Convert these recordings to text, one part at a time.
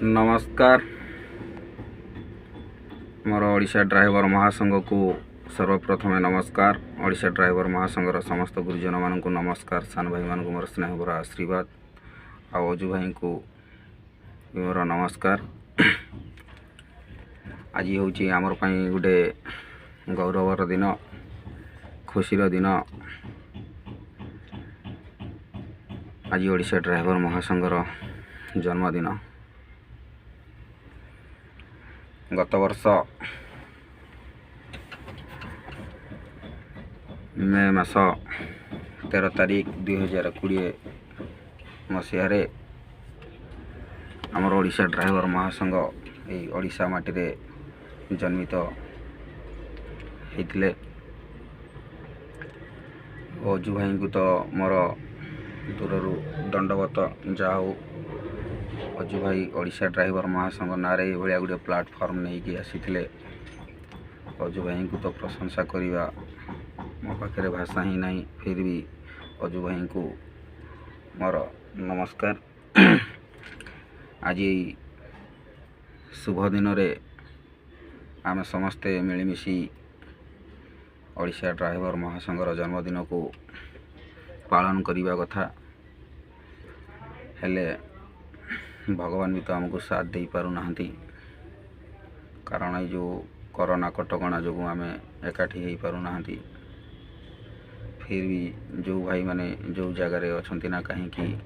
नमस्कार। मोर ओडिशा ड्राइवर महासंघ को सर्वप्रथम नमस्कार। ओडिशा ड्राइवर महासंघर समस्त गुरुजन मान को नमस्कार। सान भाई मान को मोर स्नेह भरा आशीर्वाद। अजु भाई को मोर नमस्कार। आज हूँ आमर गोटे गौरवर दिन, खुशीर दिन। आज ओडिशा ड्राइवर महासंघर जन्मदिन। गत वर्ष मे मास 13 तारिख 2020 मसीह आमर ओडिशा ड्राइवर महासंघ यही ओडिशा माटी रे जन्मित होते। अजु भाई को तो मोर दूर दंडवत जाओ। अजु भाई ओडिशा ड्राइवर महासंघ नारे भाया गोटे प्लाटफर्म नहीं कि आसी। अजु भाई को तो प्रशंसा करवा मो पाखे भाषा ही नहीं, फिर भी अजु भाई को मोर नमस्कार। आज शुभ दिन रे आम समस्ते मिलमिशि ओडिशा ड्राइवर महासंघर जन्मदिन को पालन करने कथा। हेले भगवान भी तो आमको साथ दे पारु नाहंती, कारण ये जो कोरोना कटकणा जो आम एकाठी हो पारु नाहंती। फिर भी जो भाई माने जो जगार अच्छा ना कहीं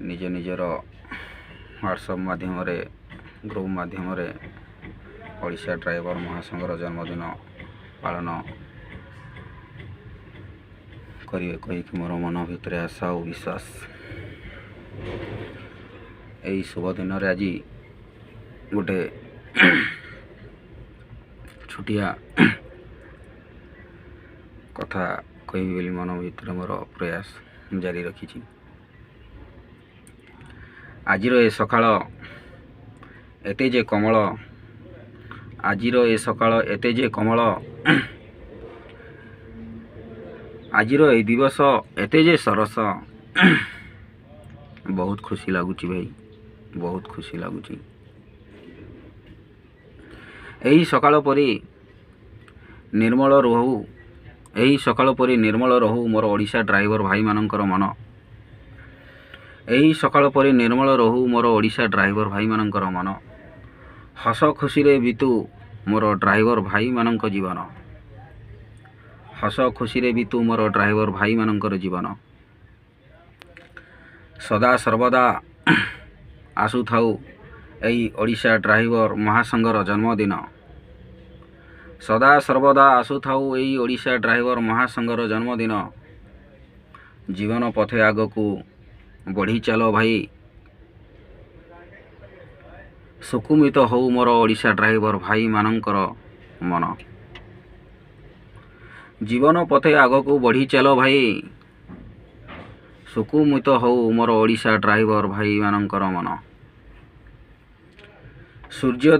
निज निजर व्हाट्सएप माध्यम ग्रुप माध्यम ओडिशा ड्राइवर महासंघर जन्मदिन पालन करिए कहीकि मोर मन भितर आशा और विश्वास। यही शुभ दिन आज गोटे छुटिया कथा कहि बोली मन भितर मोर प्रयास जारी रखी। आज ए सकाळ एते जे कमल, आजिर ए सकाळ एते जे कमल, आजिर ए दिवस एते जे सरस। बहुत खुशी लगुच भाई, बहुत खुशी लगुच। यही सकाळ परी निर्मल रहू, यही सकाळ परी निर्मल रहू मोर ओडिशा ड्राइवर भाई मानकर मन। यही सकाळ परी निर्मल रहू मोर ओडिशा ड्राइवर भाई मानकर मन। हस खुशी रे बीतू मोर ड्राइवर भाई मानक जीवन। हस खुशी रे बीतू मोर ड्राइवर भाई मानकर जीवन। सदा सर्वदा आसु थाउ यही ओडिशा ड्राइवर महासंघर जन्मदिन। सदा सर्वदा आसु थाउ यही ओडिशा ड्राइवर महासंघर जन्मदिन। जीवन पथे आग को बढ़ी चलो भाई, सुकुमित हो मोर ओडिशा ड्राइवर भाई मानकर मन। जीवन पथे आग को बढ़ी चलो भाई, सुकुमित हो मोर ओडिशा ड्राइवर भाई मानकर मन। सूर्य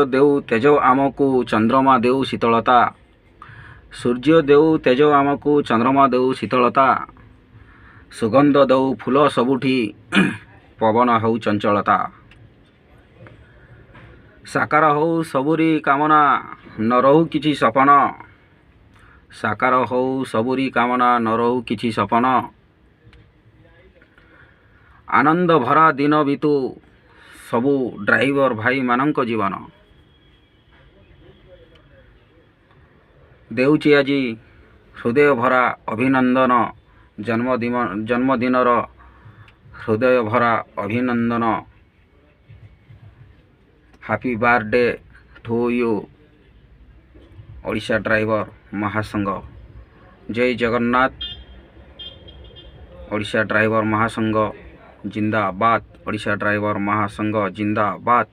देऊ तेज आमको चंद्रमा देऊ शीतलता। सूर्य देऊ तेज आमको चंद्रमा देऊ शीतलता। सुगंध देऊ फूल सबुठी, पवन हो चंचलता। साकार हो सबुरी कामना, न रहू किछि सपन। साकार हो सबुरी कामना, न रहू किछि सपन। आनंद भरा दिन बीतू सबु ड्राइवर भाई मानक जीवन। देउची आजी हृदय भरा अभिनंदन, जन्मदिनर हृदय भरा अभिनंदन। Happy birthday to you Odisha driver महासंघ। जय जगन्नाथ। ओडिशा ड्राइवर महासंघ जिंदाबाद। ओडिशा ड्राइवर महासंघ जिंदाबाद।